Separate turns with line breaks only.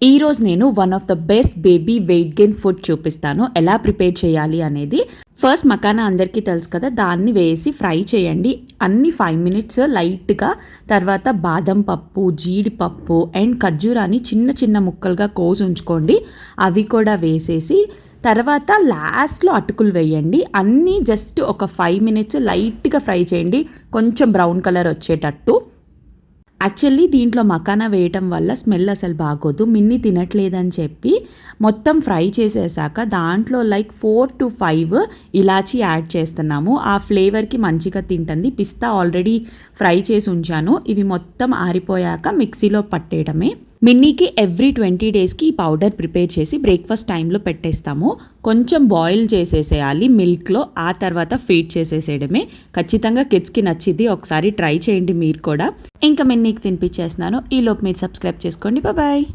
ఈరోజు నేను one of the best baby weight gain food చూపిస్తాను, ఎలా ప్రిపేర్ చేయాలి అనేది. ఫస్ట్ మకానా అందరికీ తెలుసు కదా, దాన్ని వేసి ఫ్రై చేయండి అన్ని 5 minutes లైట్గా. తర్వాత బాదం పప్పు, జీడిపప్పు అండ్ ఖర్జూరాన్ని చిన్న చిన్న ముక్కలుగా కోసి ఉంచుకోండి. అవి కూడా వేసేసి తర్వాత లాస్ట్లో అటుకులు వేయండి. అన్నీ జస్ట్ ఒక 5 minutes లైట్గా ఫ్రై చేయండి, కొంచెం బ్రౌన్ కలర్ వచ్చేటట్టు. యాక్చువల్లీ దీంట్లో మకానా వేయటం వల్ల స్మెల్ అసలు బాగోదు. మిన్ని తినట్లేదని చెప్పి మొత్తం ఫ్రై చేసేసాక దాంట్లో 4 to 5 ఇలాచీ యాడ్ చేస్తున్నాము. ఆ ఫ్లేవర్కి మంచిగా తింటుంది. పిస్తా ఆల్రెడీ ఫ్రై చేసి ఉంచాను. ఇవి మొత్తం ఆరిపోయాక మిక్సీలో పట్టేయడమే. మిన్నీకి ఎవ్రీ 20 daysకి ఈ పౌడర్ ప్రిపేర్ చేసి బ్రేక్ఫాస్ట్ టైంలో పెట్టేస్తాము. కొంచెం బాయిల్ చేసేసేయాలి మిల్క్లో, ఆ తర్వాత ఫీడ్ చేసేసేయడమే. ఖచ్చితంగా కిడ్స్కి నచ్చిద్ది, ఒకసారి ట్రై చేయండి మీరు కూడా. ఇంకా మిన్నీకి తినిపించేస్తున్నాను. ఈలోపు మీరు సబ్స్క్రైబ్ చేసుకోండి. బాయ్.